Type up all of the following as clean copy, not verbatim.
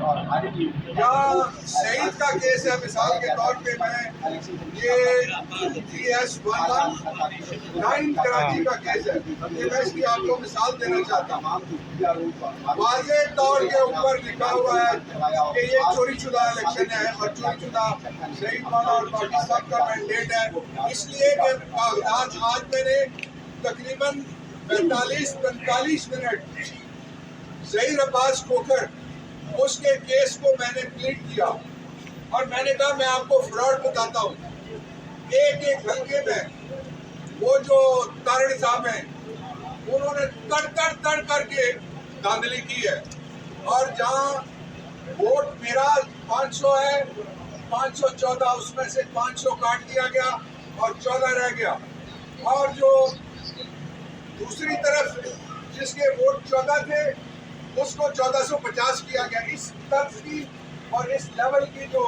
یا شہید کا کیس ہے، مثال کے طور پہ میں یہ GS11 کراچی کا کیس ہے، یہ میں اس کی آپ کو مثال دینا چاہتا ہوں۔ واضح طور کے اوپر لکھا ہوا ہے کہ یہ چوری شدہ الیکشن ہے اور چوری شدہ شہید مولانا اور باقی سب کا مینڈیٹ ہے، اس لیے کہ کاغذات آج میں نے تقریباً 45 منٹ ظہیر عباس کھوکھر اس کے کیس کو میں نے پلیٹ کیا اور میں نے کہا میں آپ کو فراڈ بتاتا ہوں۔ ایک حلقے میں وہ جو تارڑ صاحب ہیں انہوں نے تڑ کر کے دھاندلی کی ہے، اور جہاں ووٹ میرا 500 ہے، 514 اس میں سے 500 کاٹ دیا گیا اور 14 رہ گیا، اور جو دوسری طرف جس کے ووٹ 14 تھے اس کو 1450 کیا گیا۔ اس طرز کی اور اس لیول کی جو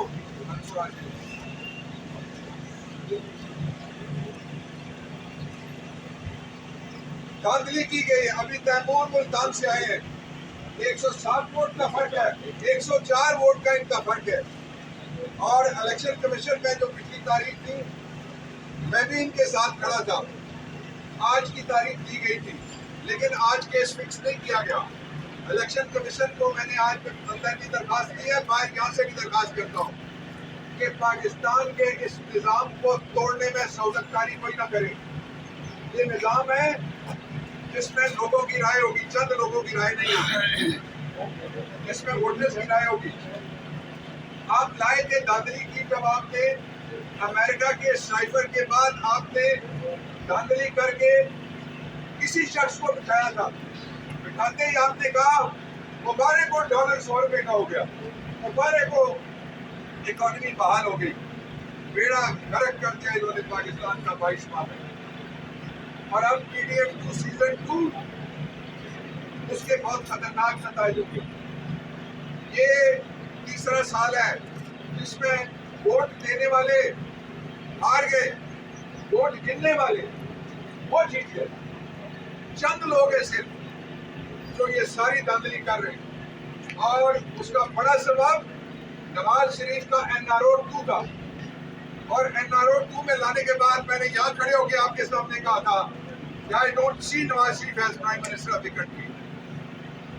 دھاندلی کی گئی ہے۔ ابھی تیمور ملتان سے آئے ہیں، 107 ووٹ کا فرق ہے، 104 ووٹ کا ان کا فرق ہے، اور الیکشن کمیشن میں جو پچھلی تاریخ تھی میں بھی ان کے ساتھ کھڑا تھا، آج کی تاریخ دی گئی تھی لیکن آج کیس فکس نہیں کیا گیا۔ الیکشن کمیشن کو میں نے آج اندر کی درخواست دی ہے، باہر یہاں سے بھی درخواست کرتا ہوں کہ پاکستان کے اس نظام کو توڑنے میں سعادت کاری کوئی نہ کرے۔ یہ نظام ہے جس میں لوگوں کی رائے ہوگی، چند لوگوں کی رائے نہیں ہوگی، جس میں ووٹرز کی رائے ہوگی۔ آپ لائے تھے دھاندلی کی، جب آپ نے امریکہ کے سائفر کے بعد آپ نے دھاندلی کر کے کسی شخص کو بٹھایا تھا، بٹھاتے ہی آپ نے کہا مبارک کو ڈالر 100 روپے کا ہو گیا، مبارک کو اکانومی بحال ہو گئی، بیڑا غرق کر دیا انہوں نے پاکستان کا 22 ماہ میں۔ اور اب PDF2 سیزن 2 اس کے بہت خطرناک نتائج ہوں گے۔ یہ تیسرا سال ہے جس میں ووٹ دینے والے ہار گئے، ووٹ گننے والے وہ جیت گئے۔ چند لوگ ہیں صرف جو یہ ساری دھاندلی کر رہے ہیں، اور اس کا بڑا سبب نواز شریف کا NRO 2 تھا، اور NRO 2 میں لانے کے بعد میں نے یہاں کھڑے ہو کے آپ کے سامنے کہا تھا کہ I don't see Nawaz Sharif as Prime Minister of the country۔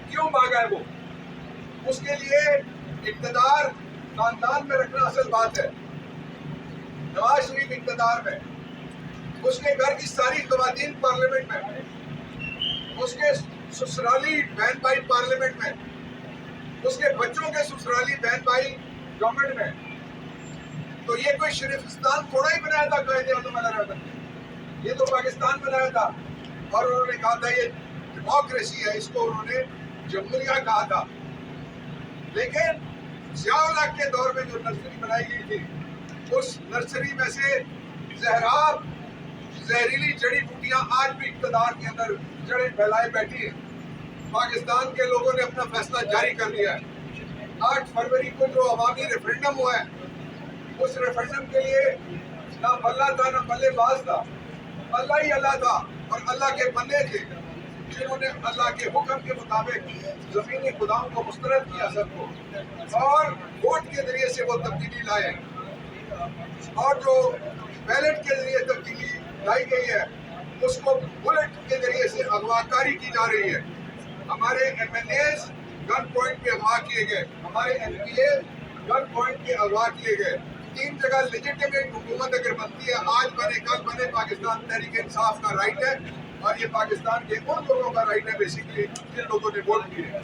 کیوں بھاگا ہے وہ؟ اس کے لیے اقتدار خاندان میں رکھنا اصل بات ہے۔ نواز شریف اقتدار میں، اس کے گھر کی ساری خواتین پارلیمنٹ میں، اس کے سسرالی بہن بھائی پارلیمنٹ میں، اس کے بچوں کے سسرالی بہن بھائی گورنمنٹ میں، تو یہ کوئی شریفستان تھوڑا ہی بنایا تھا قائد اعظم علیہ رحمت نے، یہ تو پاکستان بنایا تھا، اور انہوں نے کہا تھا یہ ڈیموکریسی ہے، اس کو انہوں نے جمہوریہ کہا تھا۔ لیکن ضیاء الحق کے دور میں جو نرسری بنائی گئی تھی، اس نرسری میں سے زہراب زہریلی جڑی بوٹیاں آج بھی اقتدار کے اندر جڑیں پھیلائے بیٹھی ہیں۔ پاکستان کے لوگوں نے اپنا فیصلہ جاری کر دیا ہے۔ 8 فروری کو جو عوامی ریفرنڈم ہوا ہے، اس ریفرنڈم کے لیے نہ اللہ تھا نہ بلے باز تھا، اللہ ہی اللہ تھا، اور اللہ کے بندے تھے جنہوں نے اللہ کے حکم کے مطابق زمینی خداؤں کو مسترد کیا سب کو، اور ووٹ کے ذریعے سے وہ تبدیلی لائے، اور جو بیلٹ کے ذریعے تبدیلی لائی گئی ہے اس کو بلٹ کے ذریعے سے اغوا کاری کی جا رہی ہے۔ ہمارے MLAs گن پوائنٹ پہ اغوا کیے گئے، ہمارے MPA گن پوائنٹ پہ اغوا کیے گئے۔ 3 جگہ لیجیٹیمیٹ حکومت اگر بنتی ہے، آج بنے کل بنے، پاکستان تحریک انصاف کا رائٹ ہے، اور یہ پاکستان کے ان لوگوں کا رائٹ ہے بیسیکلی جن لوگوں نے ووٹ کیے۔